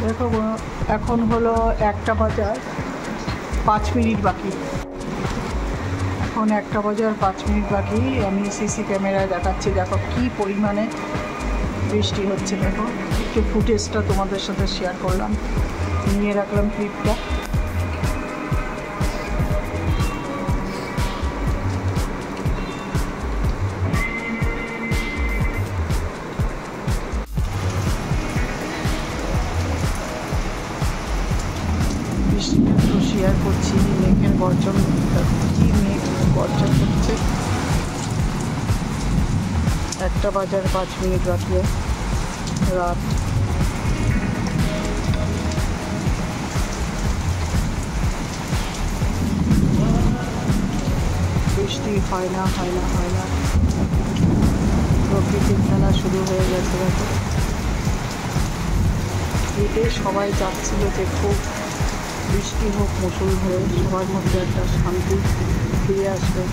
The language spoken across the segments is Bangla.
দেখো এখন হলো 1টা বাজার 5 মিনিট বাকি। এখন 1টা বাজার 5 মিনিট বাকি। আমি সিসি ক্যামেরায় দেখাচ্ছি, দেখো কি পরিমাণে বৃষ্টি হচ্ছে। দেখো একটু ফুটেজটা তোমাদের সাথে শেয়ার করলাম, নিয়ে রাখলাম ক্লিপটা। বৃষ্টিটা একটু শেয়ার করছি। মেঘের গর্জন, কি মেঘ গর্জন হচ্ছে। 1টা বাজার 5 মিনিট বাকি রাত। বৃষ্টি হয় না প্রকৃতির খেলা শুরু হয়ে গেছে। দেখো ঈদে সবাই চাচ্ছিল যে খুব বৃষ্টি হোক, মুষল হয়ে সবার মধ্যে একটা শান্তি ফিরে আসবে।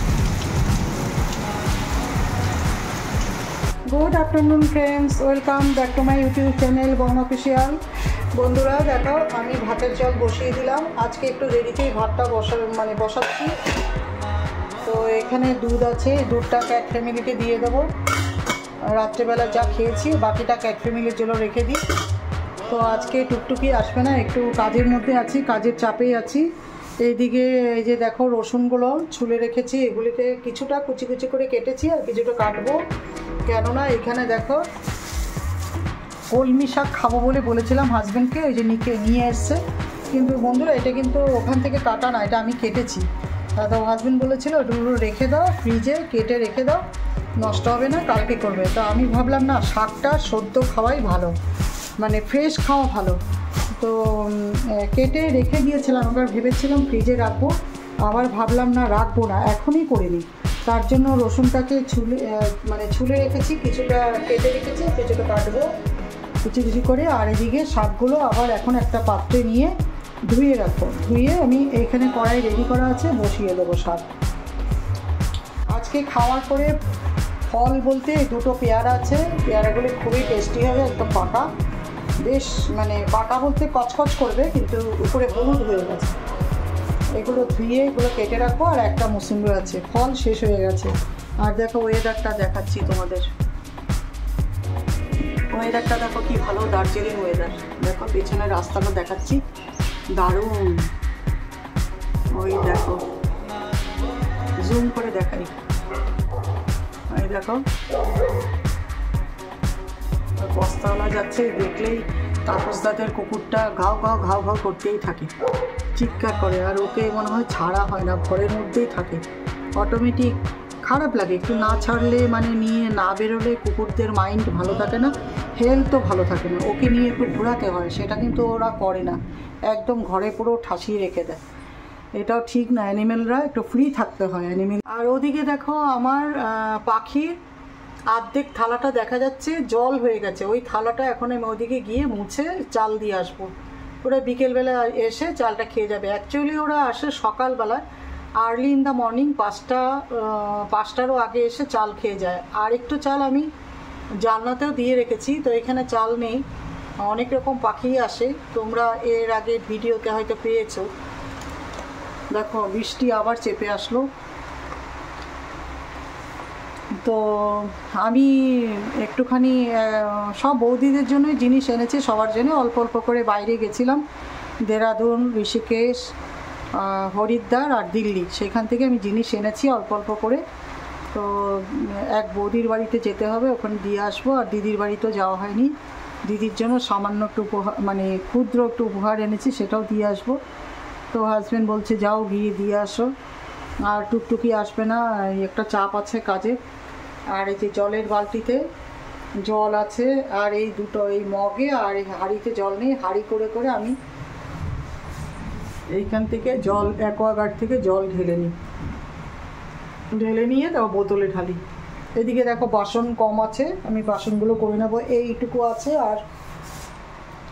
Good afternoon friends, welcome back to my YouTube channel Bong official. বন্ধুরা দেখো, আমি ভাতের জল বসিয়ে দিলাম। আজকে একটু দেরিতেই ভাতটা বসাচ্ছি। তো এখানে দুধ আছে, দুধটা ক্যাট ফ্যামিলিকে দিয়ে দেবো। রাত্রেবেলা যা খেয়েছি বাকিটা ক্যাট ফ্যামিলির জন্য রেখে দিই। তো আজকে টুকটুকি আসবে না, একটু কাজের মধ্যে আছি, কাজের চাপেই আছি। এইদিকে এই যে দেখো রসুনগুলো ছুলে রেখেছি, এগুলিকে কিছুটা কুচি কুচি করে কেটেছি আর কিছুটা কাটবো। কেননা এখানে দেখো কলমি শাক খাবো বলে বলেছিলাম হাজব্যান্ডকে, এই যে নিয়ে এসছে। কিন্তু বন্ধুরা এটা কিন্তু ওখান থেকে কাটা না, এটা আমি কেটেছি। তো হাজব্যান্ড বলেছিল একটু রেখে দাও ফ্রিজে, কেটে রেখে দাও, নষ্ট হবে না, কালকে করবে। তো আমি ভাবলাম না, শাকটা সদ্য খাওয়াই ভালো, মানে ফ্রেশ খাওয়া ভালো। তো কেটে রেখে দিয়েছিলাম, আবার ভেবেছিলাম ফ্রিজে রাখবো, আবার ভাবলাম না রাখবো না, এখনই করে নিই। তার জন্য রসুনটাকে ছুলে রেখেছি, কিছুটা কেটে রেখেছি, কিছুটা কাটবো কুচি কুচি করে। আর এদিকে শাকগুলো আবার এখন একটা পাত্রে নিয়ে ধুয়ে রাখবো। ধুয়ে আমি এইখানে কড়াই রেডি করা আছে, বসিয়ে দেবো শাক। আজকে খাওয়ার পরে ফল বলতে দুটো পেয়ারা আছে, পেয়ারাগুলো খুবই টেস্টি হবে, একদম পাকা, বেশ মানে পাকা বলতে কচকচ করবে, কিন্তু উপরে হলুদ হয়ে গেছে। এগুলো ধুয়ে এগুলো কেটে রাখবো। আর একটা মুসুম্বি আছে, ফল শেষ হয়ে গেছে। আর দেখো ওয়েদারটা দেখাচ্ছি তোমাদের, ওয়েদারটা দেখো কি ভালো, দার্জিলিং ওয়েদার। দেখো পেছনে রাস্তাটা দেখাচ্ছি, দারুণ। ওই দেখো জুম করে দেখাই, ওই দেখো বস্তাওয়ালা যাচ্ছে, দেখলেই তাপসদাদের কুকুরটা ঘাও ঘাও ঘাও ঘাও করতেই থাকে, চিৎকার করে। আর ওকে মনে হয় ছাড়া হয় না, ঘরের মধ্যেই থাকে অটোমেটিক। খারাপ লাগে একটু না ছাড়লে, মানে নিয়ে না বেরোলে কুকুরদের মাইন্ড ভালো থাকে না, হেলথও ভালো থাকে না। ওকে নিয়ে একটু ঘোরাতে হয়, সেটা কিন্তু ওরা করে না, একদম ঘরে পুরো ঠাসিয়ে রেখে দেয়। এটাও ঠিক না, অ্যানিমেলরা একটু ফ্রি থাকতে হয় অ্যানিমেল। আর ওদিকে দেখো আমার পাখির অর্ধেক থালাটা দেখা যাচ্ছে জল হয়ে গেছে, ওই থালাটা এখন আমি ওদিকে গিয়ে মুছে চাল দিয়ে আসবো। ওরা বিকেলবেলা এসে চালটা খেয়ে যাবে। অ্যাকচুয়ালি ওরা আসে সকালবেলা, আর্লি ইন দ্য মর্নিং, 5টারও আগে এসে চাল খেয়ে যায়। আর একটু চাল আমি জানলাতেও দিয়ে রেখেছি, তো এখানে চাল নেই। অনেক রকম পাখি আসে, তোমরা এর আগে ভিডিওতে হয়তো পেয়েছো। দেখো বৃষ্টি আবার চেপে আসলো। তো আমি একটুখানি সব বৌদিদের জন্যই জিনিস এনেছি, সবার জন্য অল্প অল্প করে। বাইরে গেছিলাম, দেরাদুন, ঋষিকেশ, হরিদ্বার আর দিল্লি, সেখান থেকে আমি জিনিস এনেছি অল্প অল্প করে। তো এক বৌদির বাড়িতে যেতে হবে, ওখানে দিয়ে আসবো। আর দিদির বাড়িতেও যাওয়া হয়নি, দিদির জন্য সামান্য একটু উপহার, মানে ক্ষুদ্র একটু উপহার এনেছি, সেটাও দিয়ে আসবো। তো হাজব্যান্ড বলছে যাও গিয়ে দিয়ে আসো। আর টুকটুকি আসবে না, একটা চাপ আছে কাজে। আর এই যে জলের বালতিতে জল আছে, আর এই দুটো এই মগে আর এই হাঁড়িতে জল নেই, হাঁড়ি করে করে আমি এইখান থেকে জল, অ্যাকোয়াগার্ড থেকে জল ঢেলে নিয়ে তারপর বোতলে ঢালি। এদিকে দেখো বাসন কম আছে, আমি বাসনগুলো করে নেবো। এইটুকু আছে, আর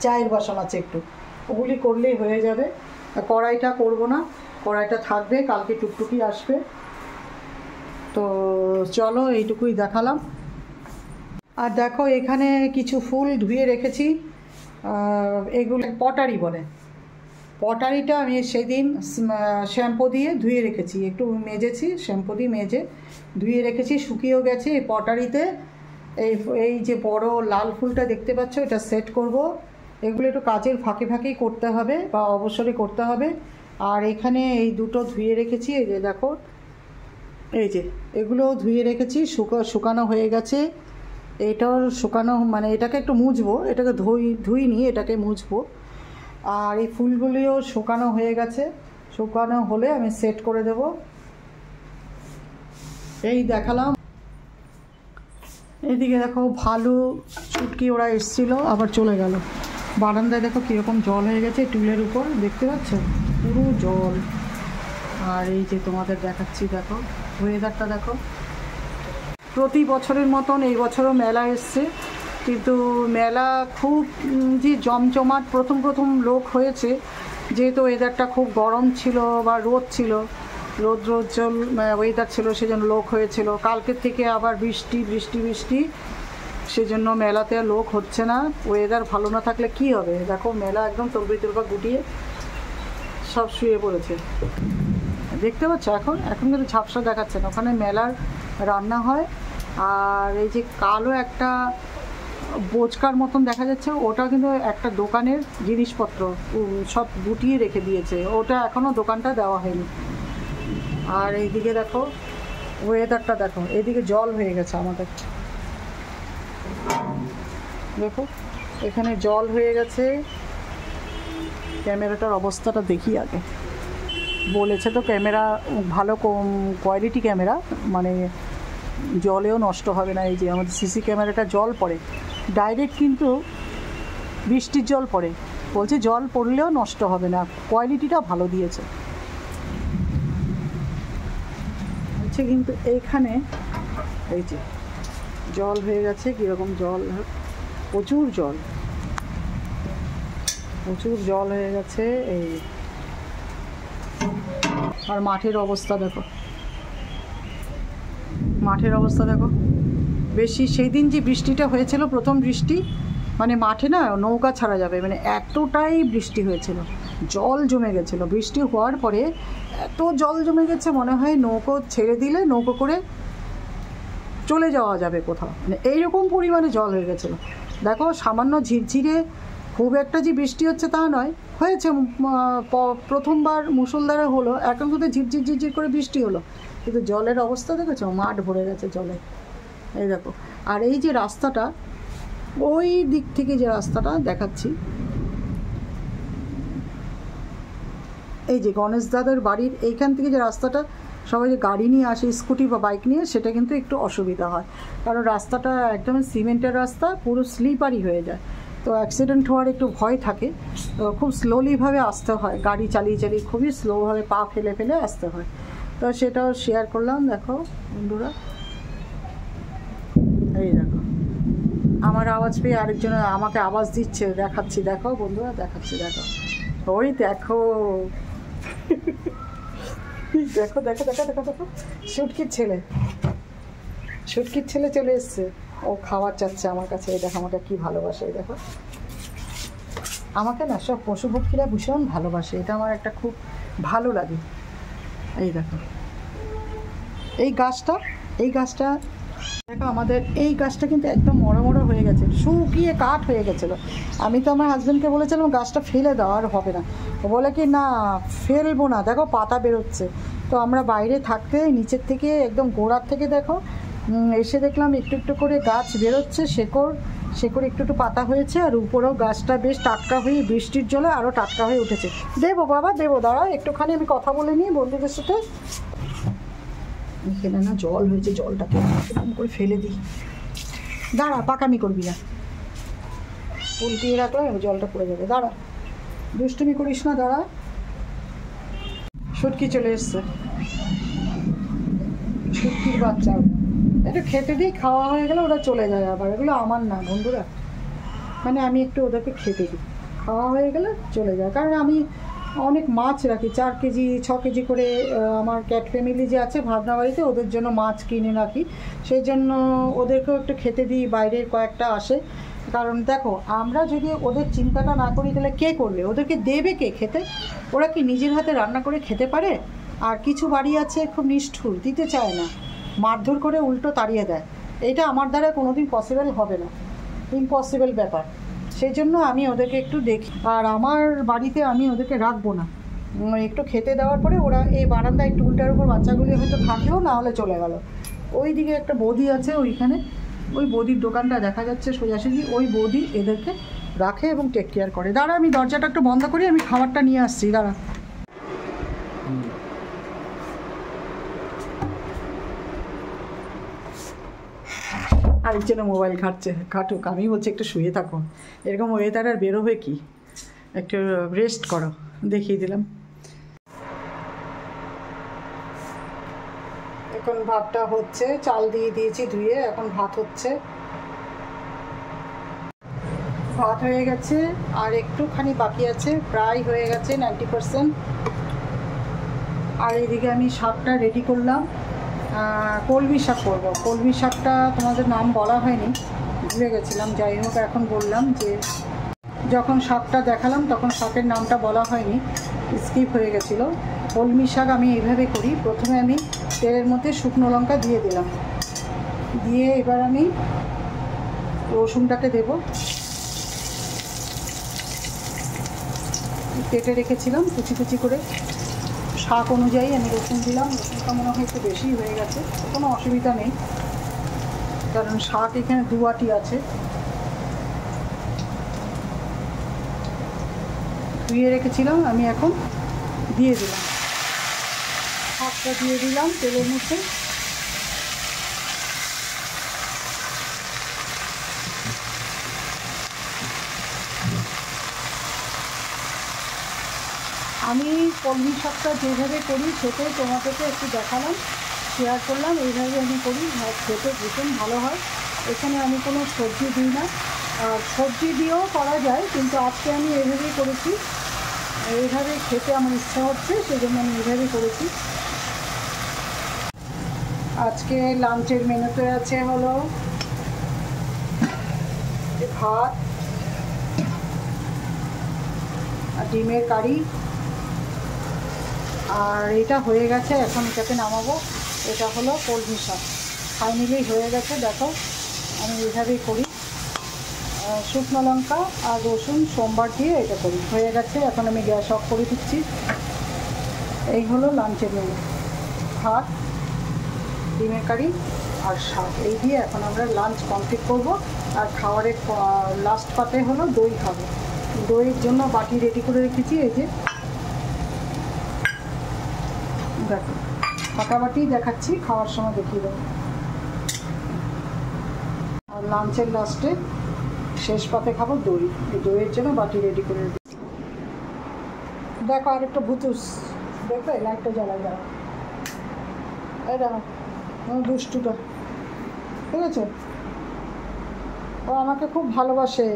চায়ের বাসন আছে একটু, ওগুলি করলেই হয়ে যাবে। কড়াইটা করব না, কড়াইটা থাকবে, কালকে টুকটুকি আসবে। তো চলো এইটুকুই দেখালাম। আর দেখো এখানে কিছু ফুল ধুয়ে রেখেছি, এগুলো পটারি বলে। পটারিটা আমি সেদিন শ্যাম্পু দিয়ে ধুয়ে রেখেছি, একটু মেজেছি, শ্যাম্পু দিয়ে মেজে ধুয়ে রেখেছি, শুকিয়েও গেছে। এই পটারিতে এই যে বড় লাল ফুলটা দেখতে পাচ্ছ, এটা সেট করব। এগুলো একটু কাজের ফাঁকে ফাঁকেই করতে হবে বা অবসরে করতে হবে। আর এখানে এই দুটো ধুয়ে রেখেছি, এই যে দেখো, এই যে এগুলো ধুয়ে রেখেছি, শুকানো হয়ে গেছে। এটাও শুকানো, মানে এটাকে একটু মুছবো, এটাকে ধুইনি, এটাকে মুছবো। আর এই ফুলগুলিও শুকানো হয়ে গেছে, শুকানো হলে আমি সেট করে দেব। এই দেখালাম। এদিকে দেখো ভালু চুটকি ওরা এসছিল, আবার চলে গেল। বারান্দায় দেখো কীরকম জল হয়ে গেছে, টুলের উপর দেখতে পাচ্ছ পুরো জল। আর এই যে তোমাদের দেখাচ্ছি, দেখো ওয়েদারটা দেখো। প্রতি বছরের মতন এই বছরও মেলা এসছে, কিন্তু মেলা খুব যে জমজমাট প্রথম লোক হয়েছে, যেহেতু ওয়েদারটা খুব গরম ছিল বা রোদ ছিল, রোদ্রোজ্জ্বল ওয়েদার ছিল, সেজন্য লোক হয়েছিল। কালকের থেকে আবার বৃষ্টি, সেজন্য মেলাতে লোক হচ্ছে না। ওয়েদার ভালো না থাকলে কি হবে, দেখো মেলা একদম তরবা গুটিয়ে সব শুয়ে পড়েছে, দেখতে পাচ্ছ। এখন কিন্তু ঝাপসা দেখাচ্ছে না, ওখানে মেলার রান্না হয়। আর এই যে কালো একটা বোচকার মতন দেখা যাচ্ছে, ওটা কিন্তু একটা দোকানের জিনিসপত্র সব গুটিয়ে রেখে দিয়েছে, ওটা এখনও দোকানটা দেওয়া হয়নি। আর এইদিকে দেখো ওয়েদারটা দেখো, এদিকে জল হয়ে গেছে আমাদের, দেখো এখানে জল হয়ে গেছে। ক্যামেরাটার অবস্থাটা দেখি আগে। বলেছে তো ক্যামেরা ভালো কোয়ালিটি ক্যামেরা, মানে জলেও নষ্ট হবে না। এই যে আমাদের সিসি ক্যামেরাটা জল পড়ে ডাইরেক্ট, কিন্তু বৃষ্টির জল পড়ে, বলছে জল পড়লেও নষ্ট হবে না, কোয়ালিটিটা ভালো দিয়েছে। আচ্ছা, কিন্তু এইখানে এই যে জল হয়ে গেছে, কীরকম জল, প্রচুর জল হয়ে গেছে। এই আর মাঠের অবস্থা দেখো, বেশি সেই দিন যে বৃষ্টিটা হয়েছিল, প্রথম বৃষ্টি, মানে মাঠে না নৌকা ছাড়া যাবে, মানে এতটাই বৃষ্টি হয়েছিল, জল জমে গেছিলো। বৃষ্টি হওয়ার পরে এত জল জমে গেছে, মনে হয় নৌকো ছেড়ে দিলে নৌকো করে চলে যাওয়া যাবে কোথাও, মানে এইরকম পরিমাণে জল হয়ে গেছিলো। দেখো সামান্য ঝিরঝিরে, খুব একটা যে বৃষ্টি হচ্ছে তা নয়, হয়েছে প্রথমবার মুষলধারে হলো, এখন কিন্তু ঝিরঝির করে বৃষ্টি হলো, কিন্তু জলের অবস্থা দেখেছো, মাঠ ভরে গেছে জলে। এই দেখো, আর এই যে রাস্তাটা, ওই দিক থেকে যে রাস্তাটা দেখাচ্ছি, এই যে গণেশ দাদার বাড়ির এইখান থেকে যে রাস্তাটা, সবাই যে গাড়ি নিয়ে আসে, স্কুটি বা বাইক নিয়ে, সেটা কিন্তু একটু অসুবিধা হয়, কারণ রাস্তাটা একদম সিমেন্টের রাস্তা, পুরো স্লিপারি হয়ে যায়, তো অ্যাক্সিডেন্ট হওয়ার একটু ভয় থাকে। তো খুব স্লোলিভাবে আসতে হয়, গাড়ি চালিয়ে খুবই স্লোভাবে পা ফেলে আসতে হয়। তো সেটাও শেয়ার করলাম। দেখো বন্ধুরা, এই দেখো আমার আওয়াজ পেয়ে আরেকজন আমাকে আওয়াজ দিচ্ছে, দেখাচ্ছি, দেখো বন্ধুরা, দেখাচ্ছি, দেখো ওই দেখো দেখো দেখো দেখো দেখো দেখো শুটকির ছেলে চলে এসছে, ও খাবার চাচ্ছে আমার কাছে। এই দেখো আমাকে কি ভালোবাসে, এই দেখো আমাকে না সব পশু পক্ষীরা ভীষণ ভালোবাসে, এটা আমার একটা খুব ভালো লাগে। এই দেখো এই গাছটা দেখো, আমাদের এই গাছটা কিন্তু একদম মরা হয়ে গেছে, শুকিয়ে কাঠ হয়ে গেছিলো। আমি তো আমার হাজব্যান্ডকে বলেছিলাম গাছটা ফেলে দাও, আর হবে না, ও বলে কি না ফেলবো না, দেখো পাতা বেরোচ্ছে। তো আমরা বাইরে থাকতে নিচের থেকে একদম গোড়ার থেকে দেখো এসে দেখলাম একটু করে গাছ বেরোচ্ছে, শেকড় একটু পাতা হয়েছে, আর উপরেও গাছটা বেশ টাটকা হয়ে বৃষ্টির জলে আরও টাটকা হয়ে উঠেছে। দেবো বাবা দেবো, দাঁড়া একটুখানি আমি কথা বলে নিই বন্ধুদের সাথে। এখানে না জল হয়েছে, জলটাকে এরকম করে ফেলে দিই, দাঁড়া পাকামি করবি না, উল্টিয়ে রাখলে জলটা পড়ে যাবে, দাঁড়া দুষ্টুমি করিস না, দাঁড়া। শুটকি চলে এসছে, শুটকির বাচ্চা, একটু খেতে দিই, খাওয়া হয়ে গেলে ওরা চলে যায় আবার, এগুলো আমার না বন্ধুরা, মানে আমি একটু ওদেরকে খেতে দিই, খাওয়া হয়ে গেলে চলে যায়। কারণ আমি অনেক মাছ রাখি, 4 কেজি 6 কেজি করে, আমার ক্যাট ফ্যামিলি যে আছে ভাবনা বাড়িতে, ওদের জন্য মাছ কিনে রাখি, সেই জন্য ওদেরকেও একটু খেতে দিই। বাইরের কয়েকটা আসে, কারণ দেখো, আমরা যদি ওদের চিন্তাটা না করি তাহলে কে করবে? ওদেরকে দেবে কে খেতে? ওরা কি নিজের হাতে রান্না করে খেতে পারে? আর কিছু বাড়ি আছে খুব নিষ্ঠুর, দিতে চায় না, মারধর করে উল্টো তাড়িয়ে দেয়। এটা আমার দ্বারা কোনোদিন পসিবল হবে না, ইম্পসিবল ব্যাপার। সেই জন্য আমি ওদেরকে একটু দেখি, আর আমার বাড়িতে আমি ওদেরকে রাখবো না। একটু খেতে দেওয়ার পরে ওরা এই বারান্দায় টুলটার উপর বাচ্চাগুলি হয়তো থাকলেও, না হলে চলে গেল। ওই দিকে একটা বৌদি আছে ওইখানে, ওই বৌদির দোকানটা দেখা যাচ্ছে সোজাসুজি, ওই বৌদি এদেরকে রাখে এবং টেক কেয়ার করে। দাঁড়া, আমি দরজাটা একটু বন্ধ করি, আমি খাবারটা নিয়ে আসছি, দাঁড়া। আরেকজনে মোবাইল খাটুক, আমি বলছি একটু শুয়ে থাকো, এরকম ওয়েদার আর বেরোবে কি, একটু রেস্ট করো, দেখিয়ে দিলাম। এখন ভাতটা হচ্ছে, চাল দিয়ে দিয়েছি ধুয়ে, এখন ভাত হচ্ছে। ভাত হয়ে গেছে, আর একটুখানি বাকি আছে, প্রায় হয়ে গেছে 90%। আর এদিকে আমি শাকটা রেডি করলাম, কলমি শাক করবো। কলমি শাকটা তোমাদের নাম বলা হয়নি, ভুলে গেছিলাম, যাই হোক এখন বললাম যে যখন শাকটা দেখালাম তখন শাকের নামটা বলা হয়নি, স্কিপ হয়ে গেছিলো। কলমি শাক আমি এইভাবে করি, প্রথমে আমি তেলের মধ্যে শুকনো লঙ্কা দিয়ে দিলাম, দিয়ে এবার আমি রসুনটাকে দেব, কেটে রেখেছিলাম কুচি কুচি করে, শাক অনুযায়ী আমি রসুন দিলাম। রসুনটা মনে হয় একটু বেশি হয়ে গেছে, কোনো অসুবিধা নেই, কারণ শাক এখানে 2 আটি আছে। ধুয়ে রেখেছিলাম, আমি এখন দিয়ে দিলাম, শাকটা দিয়ে দিলাম তেলের মধ্যে। আমি কলমি শাকটা যেভাবে করি সেটাই তোমাদেরকে একটু দেখালাম, শেয়ার করলাম, এইভাবে আমি করি, খেতে ভীষণ ভালো হয়। এখানে আমি কোনো সবজি দিই না, আর সবজি দিয়েও করা যায়, কিন্তু আজকে আমি এইভাবেই করেছি, এইভাবে খেতে আমার ইচ্ছা হচ্ছে, সেজন্য আমি এইভাবেই করেছি। আজকে লাঞ্চের মেনুতে আছে হলো ভাত আর ডিমের কারি, আর এটা হয়ে গেছে, এখন এটাকে নামাবো। এটা হলো কলমি শাক, ফাইনালি হয়ে গেছে। দেখো আমি এইভাবেই করি, শুকনো লঙ্কা আর রসুন সোমবার দিয়ে এটা করি, হয়ে গেছে। এখন আমি গ্যাস অফ করে দিচ্ছি। এই হলো লাঞ্চের মেনু, ভাত, ডিমের কারি আর শাক, এই দিয়ে এখন আমরা লাঞ্চ কমপ্লিট করব। আর খাবারের লাস্ট পাতে হলো দই খাবো। দইয়ের জন্য বাটি রেডি করে রেখেছি, এই যে দেখো, ফাঁকা বাটি দেখাচ্ছি, খাওয়ার সময় দেখিয়ে দেবো। আর লাঞ্চের লাস্টে শেষ পাতে খাবো দই, এই দইয়ের জন্য বাটি রেডি করে রেখেছি। দেখো আর একটা ভুতুস, দেখো লাইটটা জ্বালা যাওয়া, এই দেখো দুষ্টুটা, ঠিক আছে, ও আমাকে খুব ভালোবাসে।